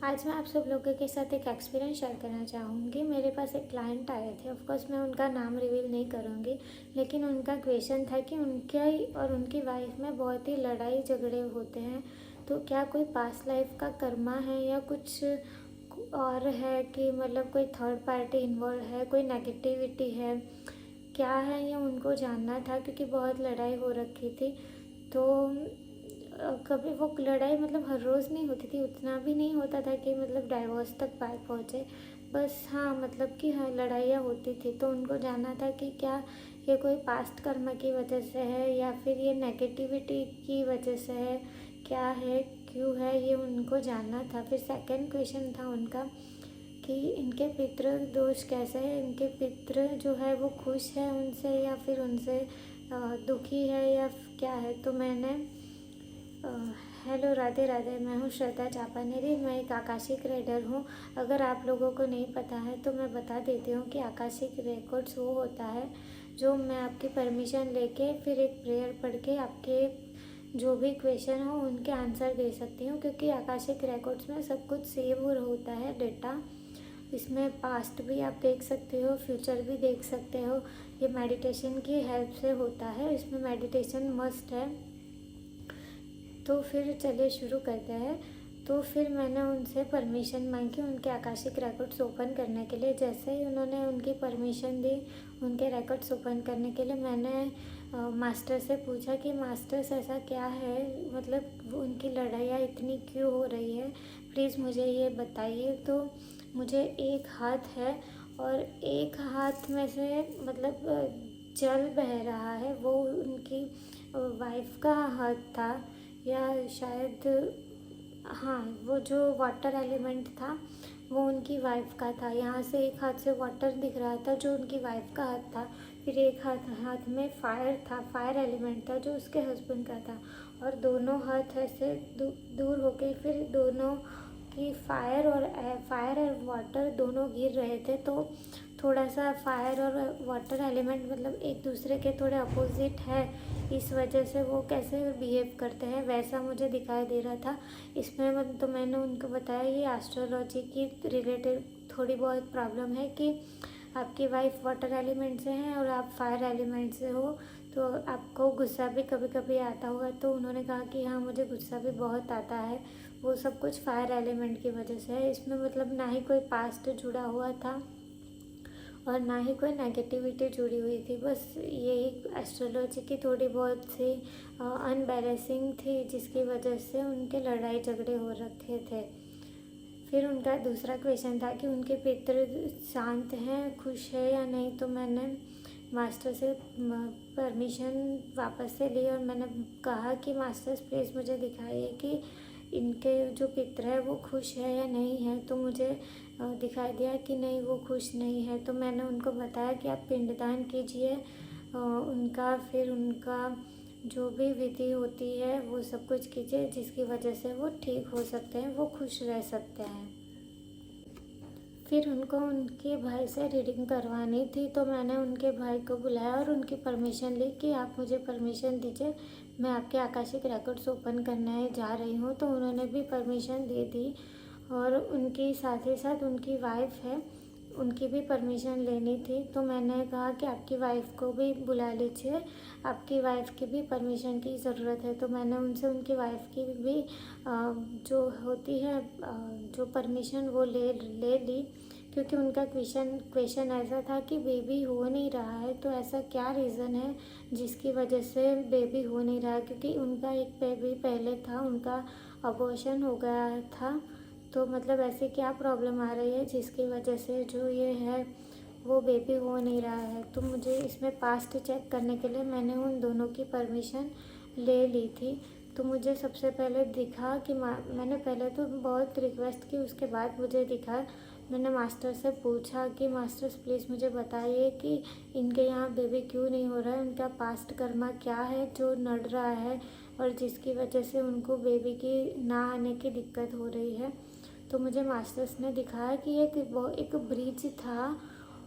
आज मैं आप सब लोगों के साथ एक एक्सपीरियंस शेयर करना चाहूँगी। मेरे पास एक क्लाइंट आए थे। ऑफ कोर्स मैं उनका नाम रिवील नहीं करूँगी, लेकिन उनका क्वेश्चन था कि उनके और उनकी वाइफ में बहुत ही लड़ाई झगड़े होते हैं। तो क्या कोई पास्ट लाइफ का कर्मा है या कुछ और है कि मतलब कोई थर्ड पार्टी इन्वॉल्व है, कोई नेगेटिविटी है, क्या है ये उनको जानना था क्योंकि बहुत लड़ाई हो रखी थी। तो कभी वो लड़ाई मतलब हर रोज़ नहीं होती थी, उतना भी नहीं होता था कि मतलब डाइवोर्स तक बात पहुँचे। बस हाँ, मतलब कि हाँ, लड़ाइयाँ होती थी। तो उनको जानना था कि क्या ये कोई पास्ट कर्म की वजह से है या फिर ये नेगेटिविटी की वजह से है, क्या है, क्यों है, ये उनको जानना था। फिर सेकंड क्वेश्चन था उनका कि इनके पितृ दोष कैसे है, इनके पितृ जो है वो खुश है उनसे या फिर उनसे दुखी है या क्या है। तो मैंने हेलो, राधे राधे। मैं हूँ श्रद्धा चापानेरी। मैं एक आकाशिक रीडर हूँ। अगर आप लोगों को नहीं पता है तो मैं बता देती हूँ कि आकाशिक रिकॉर्ड्स वो होता है जो मैं आपकी परमिशन लेके फिर एक प्रेयर पढ़ के आपके जो भी क्वेश्चन हो उनके आंसर दे सकती हूँ, क्योंकि आकाशिक रिकॉर्ड्स में सब कुछ सेव होता है डेटा। इसमें पास्ट भी आप देख सकते हो, फ्यूचर भी देख सकते हो। ये मेडिटेशन की हेल्प से होता है, इसमें मेडिटेशन मस्ट है। तो फिर चलिए शुरू करते हैं। तो फिर मैंने उनसे परमिशन मांगी उनके आकाशिक रिकॉर्ड्स ओपन करने के लिए। जैसे ही उन्होंने उनकी परमिशन दी उनके रिकॉर्ड्स ओपन करने के लिए, मैंने मास्टर से पूछा कि मास्टर्स ऐसा क्या है, मतलब उनकी लड़ाइयाँ इतनी क्यों हो रही है, प्लीज़ मुझे ये बताइए। तो मुझे एक हाथ है और एक हाथ में से मतलब जल बह रहा है, वो उनकी वाइफ का हाथ था या शायद हाँ, वो जो वाटर एलिमेंट था वो उनकी वाइफ का था। यहाँ से एक हाथ से वाटर दिख रहा था जो उनकी वाइफ का हाथ था। फिर एक हाथ में फायर था, फायर एलिमेंट था जो उसके हस्बैंड का था। और दोनों हाथ ऐसे दूर हो गए। फिर दोनों की फायर और वाटर दोनों गिर रहे थे। तो थोड़ा सा फायर और वाटर एलिमेंट मतलब एक दूसरे के थोड़े अपोजिट है, इस वजह से वो कैसे बिहेव करते हैं वैसा मुझे दिखाई दे रहा था। इसमें तो मैंने उनको बताया ये एस्ट्रोलॉजी की रिलेटेड थोड़ी बहुत प्रॉब्लम है कि आपकी वाइफ वाटर एलिमेंट से हैं और आप फायर एलिमेंट से हो, तो आपको गुस्सा भी कभी कभी आता होगा। तो उन्होंने कहा कि हाँ, मुझे गुस्सा भी बहुत आता है, वो सब कुछ फायर एलिमेंट की वजह से है। इसमें मतलब ना ही कोई पास्ट जुड़ा हुआ था और ना ही कोई नेगेटिविटी जुड़ी हुई थी। बस यही एस्ट्रोलॉजी की थोड़ी बहुत सी अनबैलेंसिंग थी जिसकी वजह से उनके लड़ाई झगड़े हो रखे थे। फिर उनका दूसरा क्वेश्चन था कि उनके पितृ शांत हैं, खुश है या नहीं। तो मैंने मास्टर से परमिशन वापस से ली और मैंने कहा कि मास्टर्स प्लीज़ मुझे दिखाइए कि इनके जो पितृ है वो खुश है या नहीं है। तो मुझे दिखाई दिया कि नहीं, वो खुश नहीं है। तो मैंने उनको बताया कि आप पिंडदान कीजिए उनका, फिर उनका जो भी विधि होती है वो सब कुछ कीजिए जिसकी वजह से वो ठीक हो सकते हैं, वो खुश रह सकते हैं। फिर उनको उनके भाई से रीडिंग करवानी थी, तो मैंने उनके भाई को बुलाया और उनकी परमिशन ली कि आप मुझे परमिशन दीजिए, मैं आपके आकाशिक रिकॉर्ड्स ओपन करने जा रही हूँ। तो उन्होंने भी परमिशन दे दी और उनकी साथ ही साथ उनकी वाइफ है, उनकी भी परमिशन लेनी थी। तो मैंने कहा कि आपकी वाइफ को भी बुला लीजिए, आपकी वाइफ की भी परमिशन की ज़रूरत है। तो मैंने उनसे उनकी वाइफ की भी जो होती है जो परमिशन वो ले ली, क्योंकि उनका क्वेश्चन ऐसा था कि बेबी हो नहीं रहा है। तो ऐसा क्या रीज़न है जिसकी वजह से बेबी हो नहीं रहा है, क्योंकि उनका एक बेबी पहले था, उनका अबॉर्शन हो गया था। तो मतलब ऐसी क्या प्रॉब्लम आ रही है जिसकी वजह से जो ये है वो बेबी हो नहीं रहा है। तो मुझे इसमें पास्ट चेक करने के लिए मैंने उन दोनों की परमिशन ले ली थी। तो मुझे सबसे पहले दिखा कि मैंने पहले तो बहुत रिक्वेस्ट की, उसके बाद मुझे दिखा। मैंने मास्टर से पूछा कि मास्टर्स प्लीज़ मुझे बताइए कि इनके यहाँ बेबी क्यों नहीं हो रहा है, उनका पास्ट कर्मा क्या है जो नड़ रहा है और जिसकी वजह से उनको बेबी की ना आने की दिक्कत हो रही है। तो मुझे मास्टर्स ने दिखाया कि एक ब्रिज था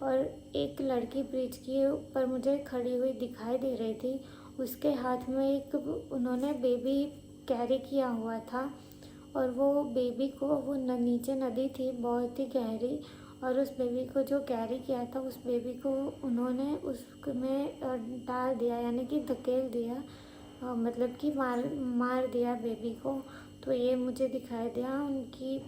और एक लड़की ब्रिज के ऊपर मुझे खड़ी हुई दिखाई दे रही थी। उसके हाथ में एक उन्होंने बेबी कैरी किया हुआ था और वो बेबी को नीचे नदी थी बहुत ही गहरी, और उस बेबी को जो कैरी किया था उस बेबी को उन्होंने उसमें डाल दिया, यानी कि धकेल दिया, मतलब कि मार दिया बेबी को। तो ये मुझे दिखाई दिया उनकी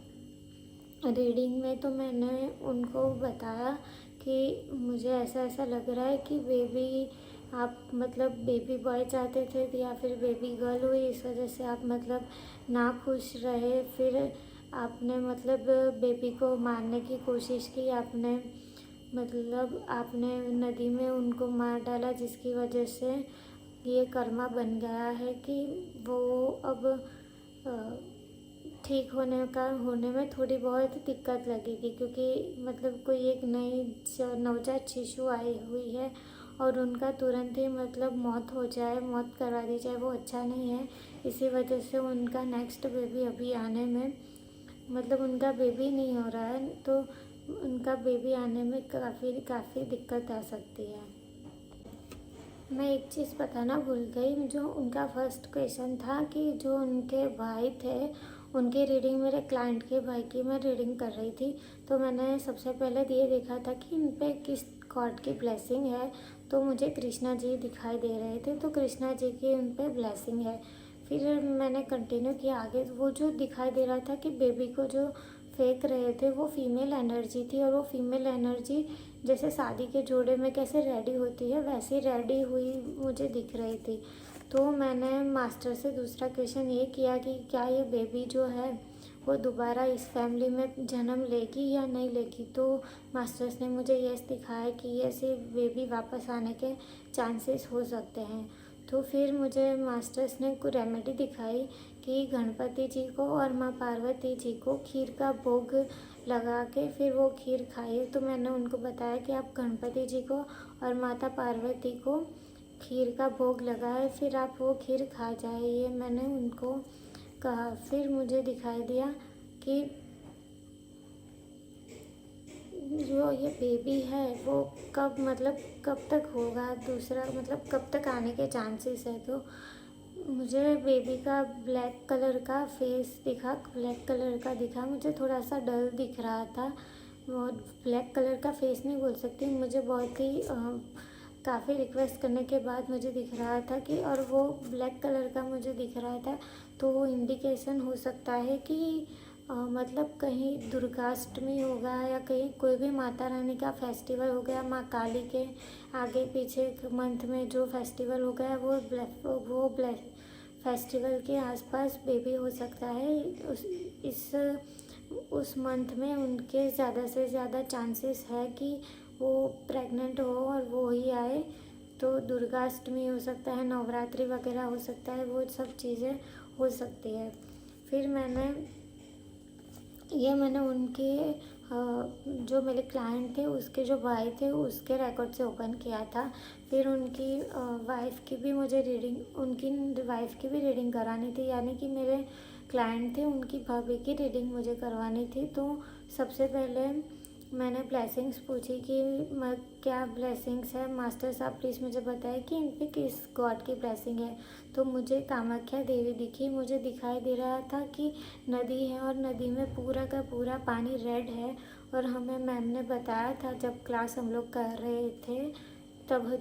रीडिंग में। तो मैंने उनको बताया कि मुझे ऐसा ऐसा लग रहा है कि बेबी आप मतलब बेबी बॉय चाहते थे या फिर बेबी गर्ल हुई, इस वजह से आप मतलब ना खुश रहे, फिर आपने मतलब बेबी को मारने की कोशिश की, आपने नदी में उनको मार डाला, जिसकी वजह से ये कर्मा बन गया है कि वो अब ठीक होने में थोड़ी बहुत दिक्कत लगेगी, क्योंकि मतलब कोई एक नई नवजात शिशु आई हुई है और उनका तुरंत ही मतलब मौत करवा दी जाए, वो अच्छा नहीं है। इसी वजह से उनका नेक्स्ट बेबी अभी आने में मतलब उनका बेबी नहीं हो रहा है, तो उनका बेबी आने में काफ़ी दिक्कत आ सकती है। मैं एक चीज़ बताना भूल गई, जो उनका फर्स्ट क्वेश्चन था कि जो उनके भाई थे उनकी रीडिंग, मेरे क्लाइंट के भाई की मैं रीडिंग कर रही थी, तो मैंने सबसे पहले ये देखा था कि इन पे किस गॉड की ब्लेसिंग है। तो मुझे कृष्णा जी दिखाई दे रहे थे, तो कृष्णा जी की उन पे ब्लेसिंग है। फिर मैंने कंटिन्यू किया आगे, वो जो दिखाई दे रहा था कि बेबी को जो फेंक रहे थे वो फीमेल एनर्जी थी, और वो फीमेल एनर्जी जैसे शादी के जोड़े में कैसे रेडी होती है वैसे रेडी हुई मुझे दिख रही थी। तो मैंने मास्टर से दूसरा क्वेश्चन ये किया कि क्या ये बेबी जो है वो दोबारा इस फैमिली में जन्म लेगी या नहीं लेगी। तो मास्टर्स ने मुझे यस दिखाया कि ऐसे बेबी वापस आने के चांसेस हो सकते हैं। तो फिर मुझे मास्टर्स ने कोई रेमेडी दिखाई कि गणपति जी को और माँ पार्वती जी को खीर का भोग लगा के फिर वो खीर खाइए। तो मैंने उनको बताया कि आप गणपति जी को और माता पार्वती को खीर का भोग लगाए, फिर आप वो खीर खा जाए, ये मैंने उनको कहा। फिर मुझे दिखाई दिया कि जो ये बेबी है वो कब तक होगा, दूसरा मतलब कब तक आने के चांसेस है। तो मुझे बेबी का ब्लैक कलर का फेस दिखा, मुझे थोड़ा सा डल दिख रहा था। वो ब्लैक कलर का फेस नहीं बोल सकती, मुझे बहुत ही काफ़ी रिक्वेस्ट करने के बाद मुझे दिख रहा था कि, और वो ब्लैक कलर का मुझे दिख रहा था। तो वो इंडिकेशन हो सकता है कि मतलब कहीं दुर्गाष्टमी होगा या कहीं कोई भी माता रानी का फेस्टिवल हो गया, माँ काली के आगे पीछे मंथ में जो फेस्टिवल हो गया वो फेस्टिवल के आसपास बेबी हो सकता है। उस मंथ में उनके ज़्यादा से ज़्यादा चांसेस है कि वो प्रेग्नेंट हो और वो ही आए। तो दुर्गाष्टमी हो सकता है, नवरात्रि वगैरह हो सकता है, वो सब चीज़ें हो सकती है। फिर मैंने उनके जो मेरे क्लाइंट थे उसके जो भाई थे उसके रिकॉर्ड से ओपन किया था। फिर उनकी वाइफ़ की भी रीडिंग करानी थी, यानी कि मेरे क्लाइंट थे उनकी भाभी की रीडिंग मुझे करवानी थी। तो सबसे पहले मैंने ब्लेसिंग्स पूछी कि क्या ब्लेसिंग्स है मास्टर साहब, प्लीज़ मुझे बताएं कि इन पे किस गॉड की ब्लेसिंग है। तो मुझे कामाख्या देवी दिखी, मुझे दिखाई दे रहा था कि नदी है और नदी में पूरा का पूरा पानी रेड है। और हमें मैम ने बताया था जब क्लास हम लोग कर रहे थे, तब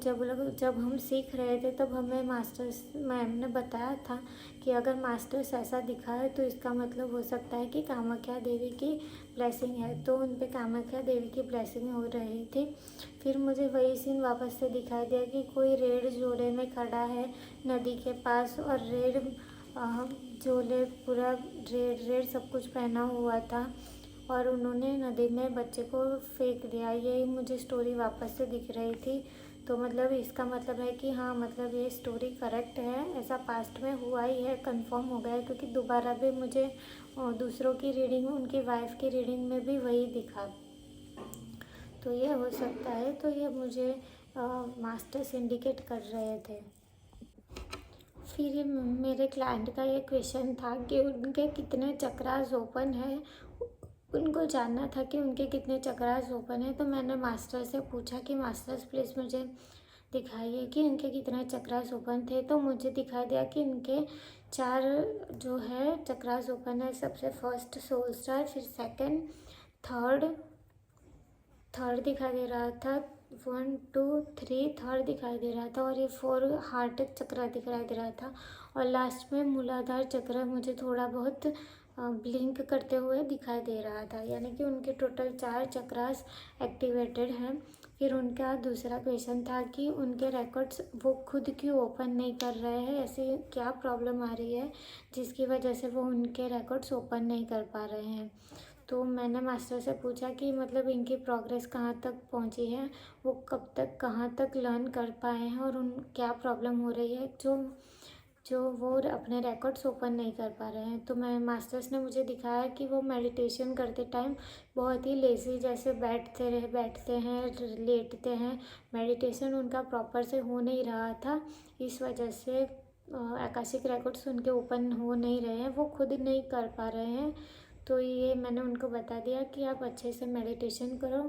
जब हम सीख रहे थे तब हमें मास्टर्स मैम ने बताया था कि अगर मास्टर्स ऐसा दिखा है तो इसका मतलब हो सकता है कि कामाख्या देवी की ब्लेसिंग है। तो उन पे कामाख्या देवी की ब्लेसिंग हो रही थी। फिर मुझे वही सीन वापस से दिखाई दिया कि कोई रेड जोड़े में खड़ा है नदी के पास, और रेड जोड़े पूरा रेड सब कुछ पहना हुआ था, और उन्होंने नदी में बच्चे को फेंक दिया। यही मुझे स्टोरी वापस से दिख रही थी। तो मतलब इसका मतलब है कि हाँ, मतलब ये स्टोरी करेक्ट है, ऐसा पास्ट में हुआ ही है, कंफर्म हो गया है, क्योंकि दोबारा भी मुझे दूसरों की रीडिंग, उनकी वाइफ की रीडिंग में भी वही दिखा। तो ये हो सकता है। तो ये मुझे मास्टर्स इंडिकेट कर रहे थे। फिर मेरे क्लाइंट का ये क्वेश्चन था कि उनके कितने चक्रास ओपन है, उनको जानना था कि उनके कितने चक्रास ओपन है। तो मैंने मास्टर से पूछा कि मास्टर्स प्लीज़ मुझे दिखाइए कि उनके कितने चक्रास ओपन थे। तो मुझे दिखाई दिया कि उनके 4 जो है चक्रास ओपन है। सबसे फर्स्ट सोल स्टार, फिर सेकंड, थर्ड दिखाई दे रहा था, 1 2 3 थर्ड दिखाई दे रहा था, और ये 4 हार्ट चक्र दिखाई दे रहा था, और लास्ट में मूलाधार चक्र मुझे थोड़ा बहुत ब्लिंक करते हुए दिखाई दे रहा था। यानी कि उनके टोटल 4 चक्रास एक्टिवेटेड हैं। फिर उनका दूसरा क्वेश्चन था कि उनके रिकॉर्ड्स वो खुद क्यों ओपन नहीं कर रहे हैं, ऐसी क्या प्रॉब्लम आ रही है जिसकी वजह से वो उनके रिकॉर्ड्स ओपन नहीं कर पा रहे हैं। तो मैंने मास्टर से पूछा कि मतलब इनकी प्रोग्रेस कहाँ तक पहुँची है, वो कब तक कहाँ तक लर्न कर पाए हैं, और उन क्या प्रॉब्लम हो रही है जो वो अपने रिकॉर्ड्स ओपन नहीं कर पा रहे हैं। तो मैं मास्टर्स ने मुझे दिखाया कि वो मेडिटेशन करते टाइम बहुत ही लेज़ी जैसे बैठते हैं, लेटते हैं, मेडिटेशन उनका प्रॉपर से हो नहीं रहा था। इस वजह से आकाशिक रिकॉर्ड्स उनके ओपन हो नहीं रहे हैं, वो खुद नहीं कर पा रहे हैं। तो ये मैंने उनको बता दिया कि आप अच्छे से मेडिटेशन करो,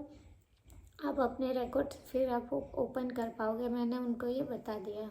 आप अपने रिकॉर्ड्स फिर आप ओपन कर पाओगे, मैंने उनको ये बता दिया।